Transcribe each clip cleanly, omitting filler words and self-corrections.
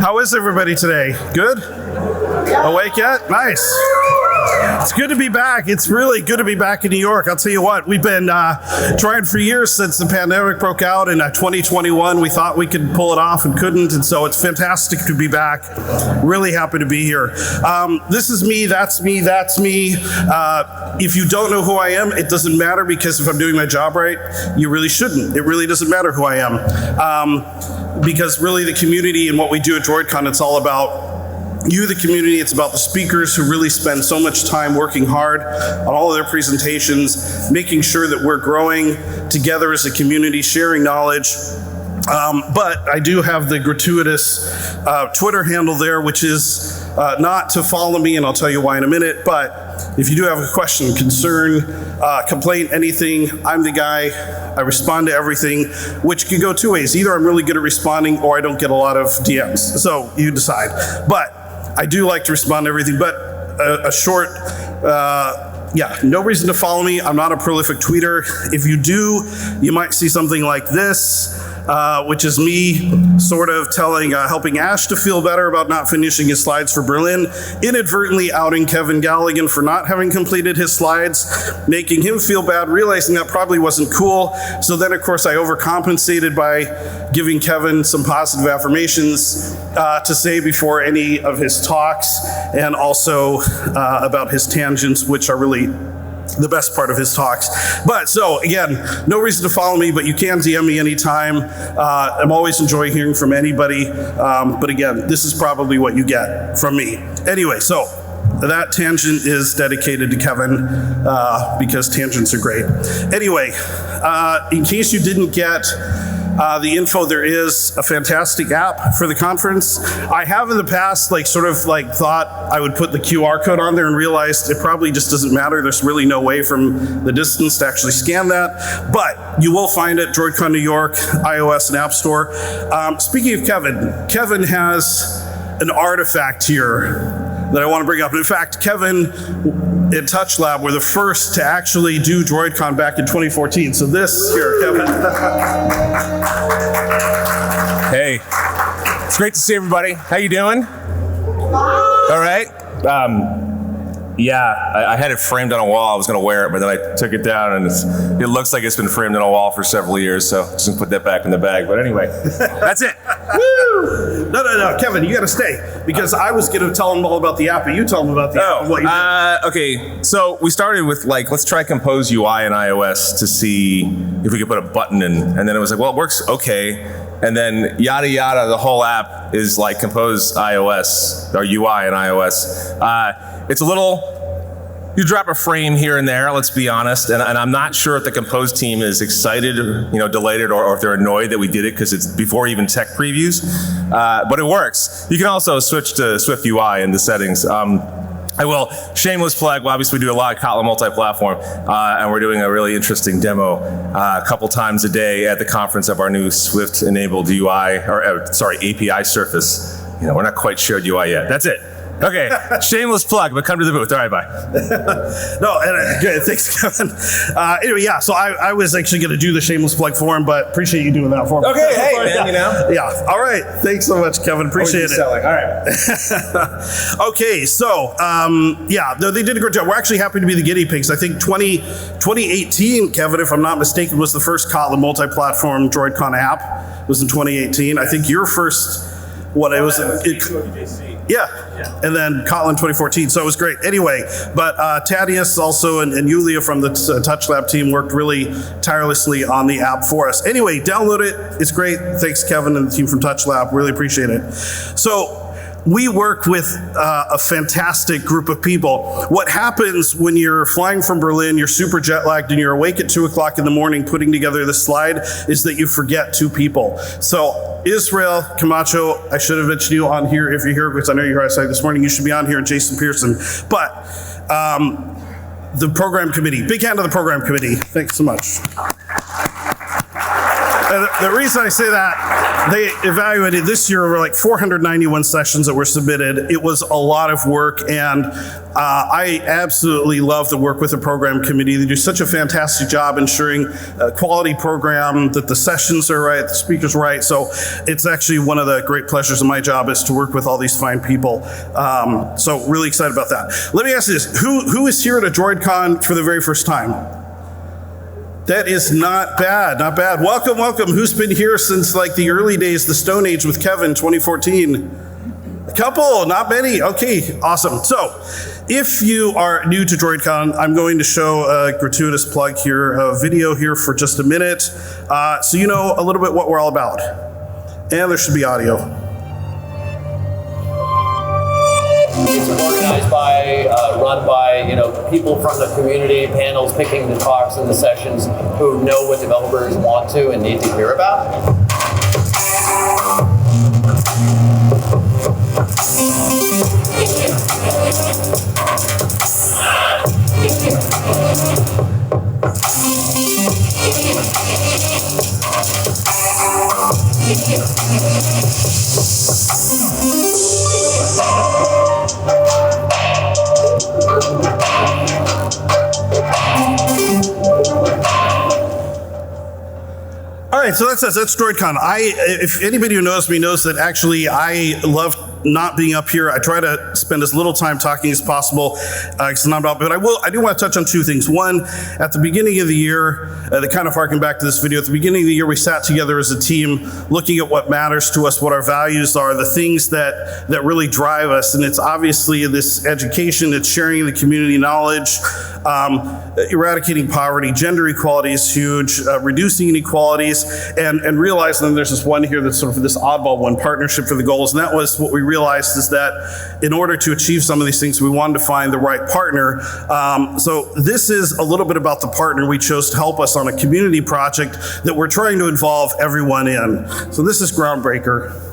How is everybody today? Good? Awake yet? Nice. It's good to be back. It's really good to be back in New York. I'll tell you what, we've been trying for years since the pandemic broke out in 2021. We thought we could pull it off and couldn't, and so it's fantastic to be back. Really happy to be here. This is me, that's me, that's me. If you don't know who I am, it doesn't matter, because if I'm doing my job right, you really shouldn't. It really doesn't matter who I am. Because really the community and what we do at DroidCon, it's all about you, the community. It's about the speakers who really spend so much time working hard on all of their presentations, making sure that we're growing together as a community, sharing knowledge. But I do have the gratuitous Twitter handle there, which is not to follow me, and I'll tell you why in a minute. But if you do have a question, concern, complaint, anything, I'm the guy. I respond to everything, which can go two ways. Either I'm really good at responding, or I don't get a lot of DMs. So you decide. But I do like to respond to everything. But a short, no reason to follow me. I'm not a prolific tweeter. If you do, you might see something like this, which is me sort of helping Ash to feel better about not finishing his slides for Berlin, inadvertently outing Kevin Galligan for not having completed his slides, making him feel bad, realizing that probably wasn't cool. So then, of course, I overcompensated by giving Kevin some positive affirmations to say before any of his talks, and also about his tangents, which are really the best part of his talks. But so again, no reason to follow me, but you can DM me anytime. I'm always enjoying hearing from anybody. But again, this is probably what you get from me. Anyway, so that tangent is dedicated to Kevin because tangents are great. Anyway, in case you didn't get the info, there is a fantastic app for the conference. I have in the past thought I would put the QR code on there and realized it probably just doesn't matter. There's really no way from the distance to actually scan that, but you will find it, DroidCon New York, iOS and App Store. Speaking of Kevin has an artifact here that I want to bring up. In fact, Kevin and Touch Lab were the first to actually do DroidCon back in 2014. So this here, Kevin. Hey, it's great to see everybody. How you doing? All right. I had it framed on a wall. I was going to wear it, but then I took it down, and it looks like it's been framed on a wall for several years, so just going to put that back in the bag. But anyway, that's it. Woo! No, Kevin, you got to stay, because I was going to tell them all about the app, but you tell them about the app and what you did. Okay, so we started with let's try Compose UI in iOS to see if we could put a button in, and then it was like, well, it works okay. And then yada yada, the whole app is like Compose iOS, or UI in iOS. It's a little, you drop a frame here and there, let's be honest, and I'm not sure if the Compose team is excited, delighted, or if they're annoyed that we did it because it's before even tech previews, but it works. You can also switch to Swift UI in the settings. I will, shameless plug, well, obviously we do a lot of Kotlin multi-platform, and we're doing a really interesting demo a couple times a day at the conference of our new Swift-enabled UI, API surface. We're not quite shared UI yet. That's it. Okay, shameless plug, but come to the booth. All right, bye. Good, thanks, Kevin. Anyway, so I was actually going to do the shameless plug for him, but appreciate you doing that for me. Okay, hey, man, Yeah, all right. Thanks so much, Kevin. Appreciate it. All right. Okay, so, they did a great job. We're actually happy to be the guinea pigs. I think 2018, Kevin, if I'm not mistaken, was the first Kotlin multi-platform DroidCon app. It was in 2018. I think your first... And then Kotlin 2014, so it was great. Anyway, but Thaddeus also and Yulia from the Touch Lab team worked really tirelessly on the app for us. Anyway, download it. It's great. Thanks, Kevin and the team from Touch Lab. Really appreciate it. So we work with a fantastic group of people. What happens when you're flying from Berlin, you're super jet lagged, and you're awake at 2 o'clock in the morning putting together this slide is that you forget two people. So Israel Camacho, I should have mentioned you on here if you're here, because I know you're outside this morning. You should be on here, and Jason Pearson. But the program committee, big hand to the program committee. Thanks so much. The reason I say that, they evaluated this year were like 491 sessions that were submitted. It was a lot of work, and I absolutely love the work with the program committee. They do such a fantastic job ensuring a quality program, that the sessions are right, the speakers are right. So it's actually one of the great pleasures of my job is to work with all these fine people. So really excited about that. Let me ask you this, who is here at a DroidCon for the very first time? That is not bad, not bad. Welcome, welcome. Who's been here since like the early days, the Stone Age with Kevin, 2014? A couple, not many. Okay, awesome. So if you are new to DroidCon, I'm going to show a gratuitous plug here, a video here for just a minute, so you know a little bit what we're all about. And there should be audio. It's organized by, run by, people from the community, panels picking the talks and the sessions who know what developers want to and need to hear about. All right, so that's DroidCon. If anybody who knows me knows that actually I love not being up here. I try to spend as little time talking as possible because it's not about, but I do want to touch on two things. One, at the beginning of the year, that kind of harken back to this video, at the beginning of the year, we sat together as a team looking at what matters to us, what our values are, the things that really drive us. And it's obviously this education, it's sharing the community knowledge, eradicating poverty, gender equality is huge, reducing inequalities, and realizing that there's this one here that's sort of this oddball one, partnership for the goals. And that was what we realized, is that in order to achieve some of these things, we wanted to find the right partner. So this is a little bit about the partner we chose to help us on a community project that we're trying to involve everyone in. So this is Groundbreaker.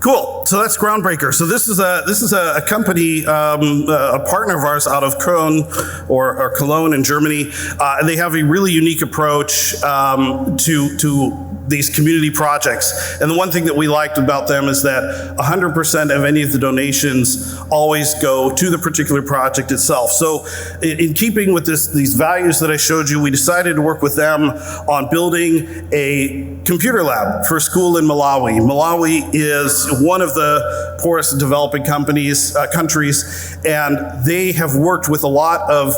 Cool. So that's Groundbreaker. So this is a company, a partner of ours out of Cologne in Germany, and they have a really unique approach to these community projects. And the one thing that we liked about them is that 100% of any of the donations always go to the particular project itself. So in keeping with these values that I showed you, we decided to work with them on building a computer lab for a school in Malawi. Malawi is one of the poorest developing countries, and they have worked with a lot of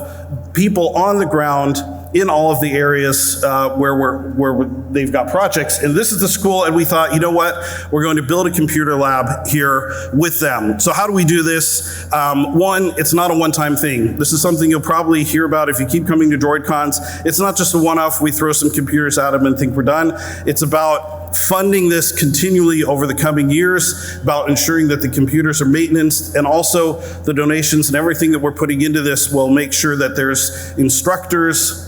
people on the ground in all of the areas where they've got projects. And this is the school, and we thought, you know what? We're going to build a computer lab here with them. So how do we do this? One, it's not a one-time thing. This is something you'll probably hear about if you keep coming to DroidCons. It's not just a one-off, we throw some computers at them and think we're done. It's about funding this continually over the coming years, about ensuring that the computers are maintenance, and also the donations and everything that we're putting into this will make sure that there's instructors,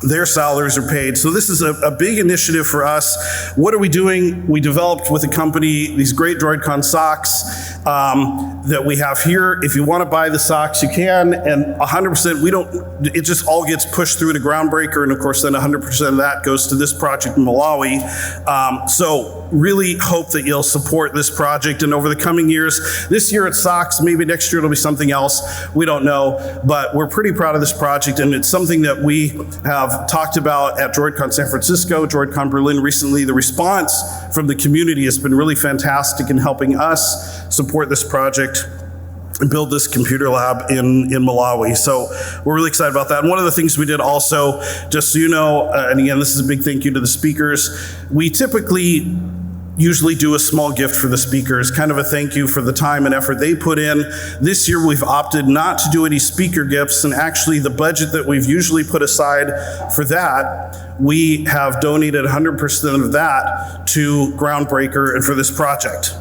their salaries are paid. So this is a big initiative for us. What are we doing? We developed with a company these great DroidCon socks that we have here. If you want to buy the socks, you can, and 100%, it just all gets pushed through to Groundbreaker, and of course then 100% of that goes to this project in Malawi. So really hope that you'll support this project, and over the coming years, this year it's socks, maybe next year it'll be something else, we don't know, but we're pretty proud of this project, and it's something that we have talked about at DroidCon San Francisco, DroidCon Berlin recently. The response from the community has been really fantastic in helping us support this project and build this computer lab in Malawi. So we're really excited about that. And one of the things we did also, just so you know, and again, this is a big thank you to the speakers, we typically usually do a small gift for the speakers, kind of a thank you for the time and effort they put in. This year we've opted not to do any speaker gifts, and actually the budget that we've usually put aside for that, we have donated 100% of that to Groundbreaker and for this project.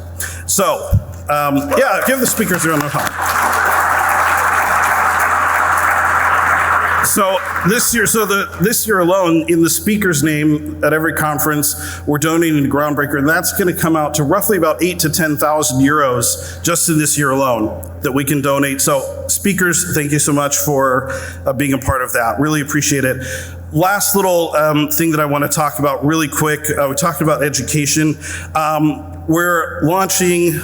So, yeah, give the speakers a round of applause. So this year alone, in the speaker's name at every conference, we're donating to Groundbreaker, and that's going to come out to roughly about 8,000 to 10,000 euros just in this year alone that we can donate. So speakers, thank you so much for being a part of that. Really appreciate it. Last little thing that I want to talk about really quick. We talked about education. We're launching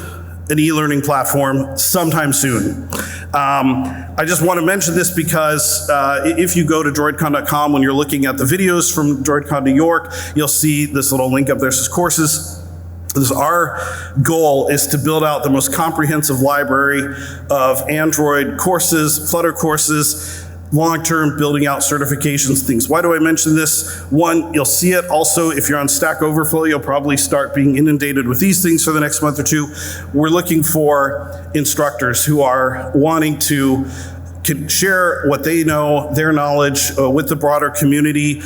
an e-learning platform sometime soon. I just want to mention this because if you go to droidcon.com, when you're looking at the videos from DroidCon New York, you'll see this little link up there that says courses. Our goal is to build out the most comprehensive library of Android courses, Flutter courses, long-term building out certifications, things. Why do I mention this? One, you'll see it also if you're on Stack Overflow, you'll probably start being inundated with these things for the next month or two. We're looking for instructors who are wanting to can share what they know, their knowledge with the broader community.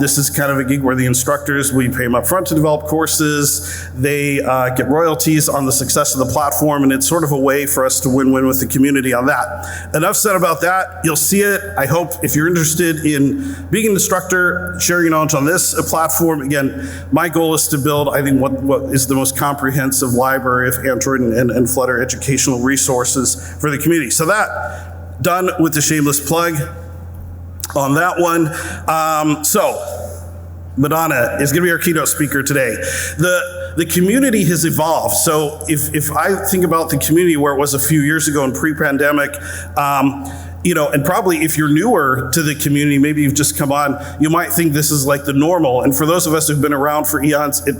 This is kind of a gig where the instructors, we pay them up front to develop courses. They get royalties on the success of the platform, and it's sort of a way for us to win-win with the community on that. Enough said about that. You'll see it. I hope if you're interested in being an instructor, sharing your knowledge on this platform, again, my goal is to build, I think, what is the most comprehensive library of Android and Flutter educational resources for the community. So that, done with the shameless plug on that one. So Madonna is going to be our keynote speaker today. The community has evolved. So if I think about the community where it was a few years ago in pre-pandemic, and probably if you're newer to the community, maybe you've just come on, you might think this is like the normal. And for those of us who've been around for eons, it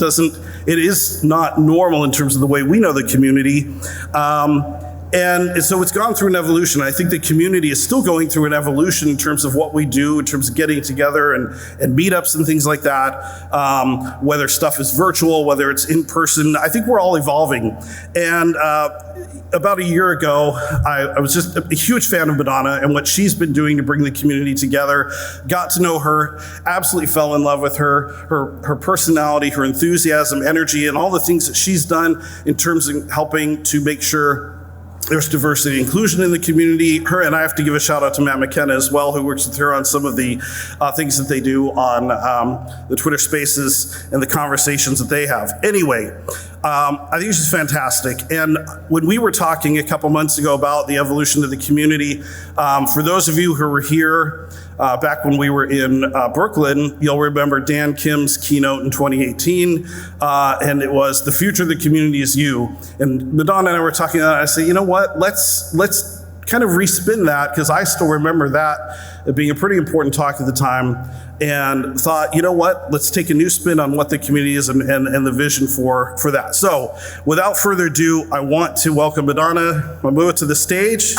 is not normal in terms of the way we know the community. And so it's gone through an evolution. I think the community is still going through an evolution in terms of what we do, in terms of getting together and meetups and things like that, whether stuff is virtual, whether it's in person. I think we're all evolving. And about a year ago, I was just a huge fan of Madonna and what she's been doing to bring the community together. Got to know her, absolutely fell in love with her personality, her enthusiasm, energy, and all the things that she's done in terms of helping to make sure there's diversity and inclusion in the community. Her, and I have to give a shout out to Matt McKenna as well, who works with her on some of the things that they do on the Twitter Spaces and the conversations that they have. Anyway, I think she's fantastic. And when we were talking a couple months ago about the evolution of the community, for those of you who were here back when we were in Brooklyn, you'll remember Dan Kim's keynote in 2018, and it was "The future of the community is you." And Madonna and I were talking about it. I said, you know what? Let's kind of respin that, because I still remember that being a pretty important talk at the time, and thought, you know what? Let's take a new spin on what the community is and the vision for that. So, without further ado, I want to welcome Madonna Mamua to the stage.